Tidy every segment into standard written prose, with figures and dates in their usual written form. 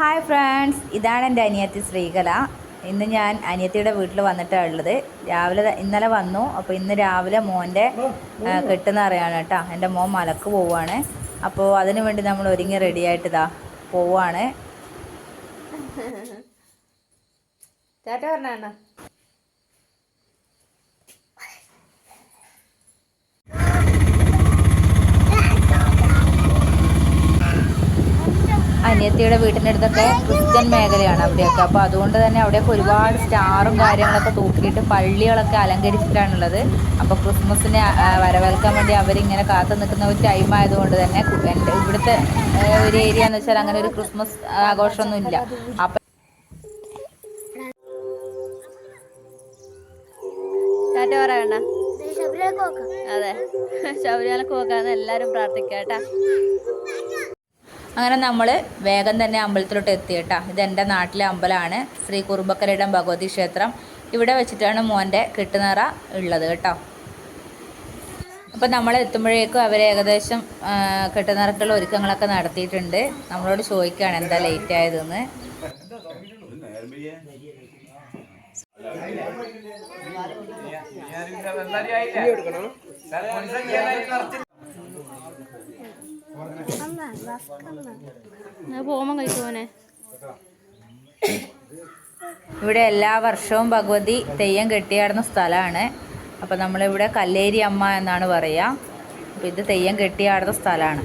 Hi friends, ഇതാണ് എൻ്റെ അനിയത്തി ശ്രീകല. ഇന്ന് ഞാൻ അനിയത്തിയുടെ വീട്ടിൽ വന്നിട്ടാണ് ഉള്ളത്. ഇന്നലെ വന്നു. അപ്പോൾ ഇന്ന് രാവിലെ മോൻ്റെ കെട്ടുന്നറിയാണ് കേട്ടോ. എൻ്റെ മോൻ മലക്ക് പോവുകയാണ്. അപ്പോൾ അതിനു വേണ്ടി നമ്മൾ ഒരുങ്ങി റെഡിയായിട്ട് പോവുകയാണ്. ചേട്ടാ പറഞ്ഞ അനിയത്തിയുടെ വീട്ടിൻ്റെ അടുത്തൊക്കെ ക്രിസ്ത്യൻ മേഖലയാണ് അവിടെയൊക്കെ. അപ്പോൾ അതുകൊണ്ട് തന്നെ അവിടെയൊക്കെ ഒരുപാട് സ്റ്റാറും കാര്യങ്ങളൊക്കെ തൂക്കിയിട്ട് പള്ളികളൊക്കെ അലങ്കരിച്ചിട്ടാണുള്ളത്. അപ്പോൾ ക്രിസ്മസിനെ വരവേൽക്കാൻ വേണ്ടി അവരിങ്ങനെ കാത്തു നിൽക്കുന്ന ഒരു ടൈം ആയതുകൊണ്ട് തന്നെ എൻ്റെ ഇവിടുത്തെ ഒരു ഏരിയ എന്ന് വെച്ചാൽ അങ്ങനെ ഒരു ക്രിസ്മസ് ആഘോഷമൊന്നുമില്ല. അപ്പം പറയണ്ട അതെ, ശബരിമലക്ക് പോക്കാന്ന് എല്ലാവരും പ്രാർത്ഥിക്കാട്ടാ. അങ്ങനെ നമ്മൾ വേഗം തന്നെ അമ്പലത്തിലോട്ട് എത്തി കേട്ടോ. ഇതെൻ്റെ നാട്ടിലെ അമ്പലമാണ്, ശ്രീ കുറുമ്പക്കരയിടം ഭഗവതി ക്ഷേത്രം. ഇവിടെ വെച്ചിട്ടാണ് മോൻ്റെ കെട്ടുനിറ ഉള്ളത് കേട്ടോ. അപ്പം നമ്മൾ എത്തുമ്പോഴേക്കും അവർ ഏകദേശം കെട്ടുനിറക്കുള്ള ഒരുക്കങ്ങളൊക്കെ നടത്തിയിട്ടുണ്ട്. നമ്മളോട് ചോദിക്കുകയാണ് എന്താ ലേറ്റ് ആയതെന്ന്. ഇവിടെ എല്ലാ വർഷവും ഭഗവതി തെയ്യം കെട്ടിയാടുന്ന സ്ഥലമാണ്. അപ്പം നമ്മളിവിടെ കല്ലേരി അമ്മ എന്നാണ് പറയുക. അപ്പം ഇത് തെയ്യം കെട്ടിയാടുന്ന സ്ഥലമാണ്.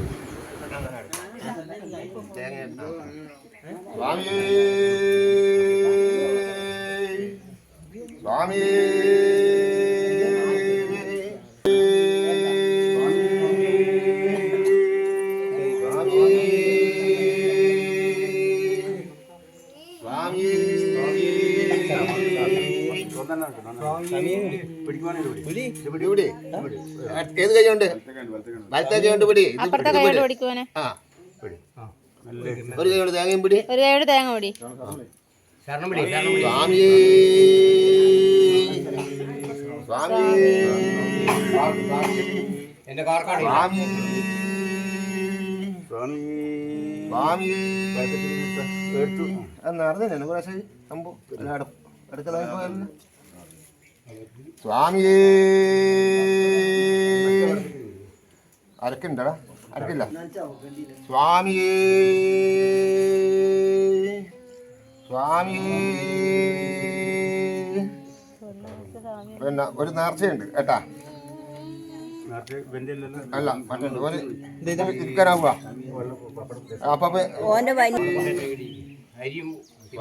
ഏത് കൈയുണ്ട്? വലത്തെ കൈയുണ്ട് പിടി. ഒരു കൈയോട് തേങ്ങയും പിടി. ഒരു കൈയോട് തേങ്ങ പിടി. സ്വാമി സ്വാമി സ്വാമി നടന്നേ പ്രാവശ്യം സംഭവം എല്ലായിടും അടുക്കള സ്വാമിയേ. അരക്കുണ്ടടാ, അരക്കില്ല. സ്വാമിയേ സ്വാമിയേ. പിന്നെ ഒരു നേർച്ചയുണ്ട് കേട്ടാ. അല്ല മറ്റേ ഒരു ഇരിക്കാനാവുക. അപ്പൊ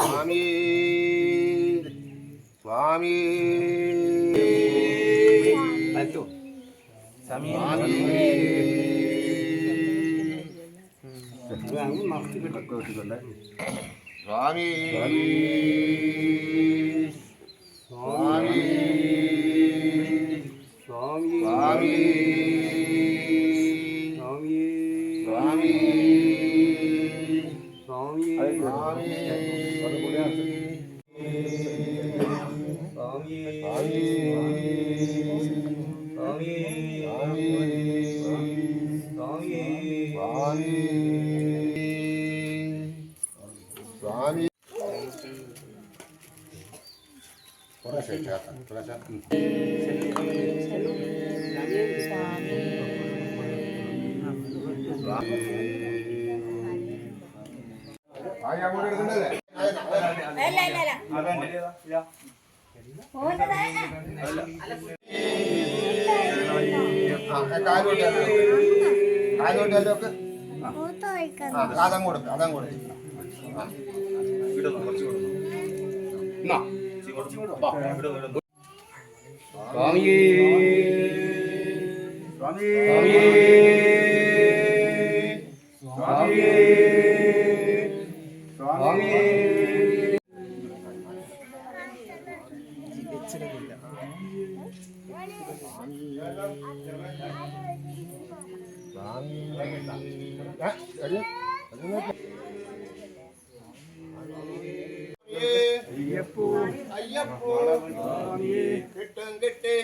സ്വാമി സ്വാമി സ്വാമി സ്വാമി സ്വാമി സ്വാമി അതം കൊടുക്ക അതം കൊടുക്ക. സ്വാമിയേ സ്വാമിയേ സ്വാമിയേ സ്വാമിയേ.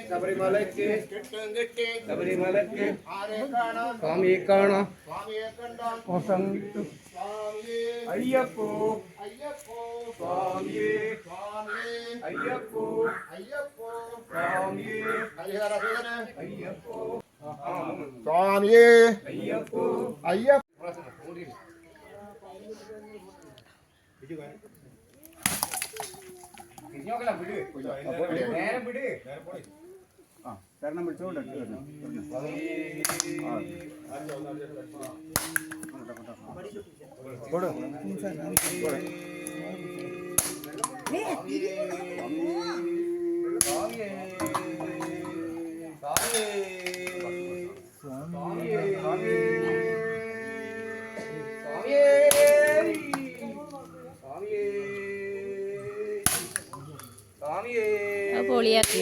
ശബരിമലയ്ക്ക് സ്വാമിയെ കാണാം. അയ്യപ്പോ സ്വാമിയേ അയ്യപ്പോ സ്വാമിയേ അയ്യപ്പോ സ്വാമിയേ അയ്യപ്പോ അയ്യപ്പ തിരിഞ്ഞോക്കല വിട് നേരെ വിട് ആ കാരണം വിളിച്ചോണ്ട് പൊളിയാക്കി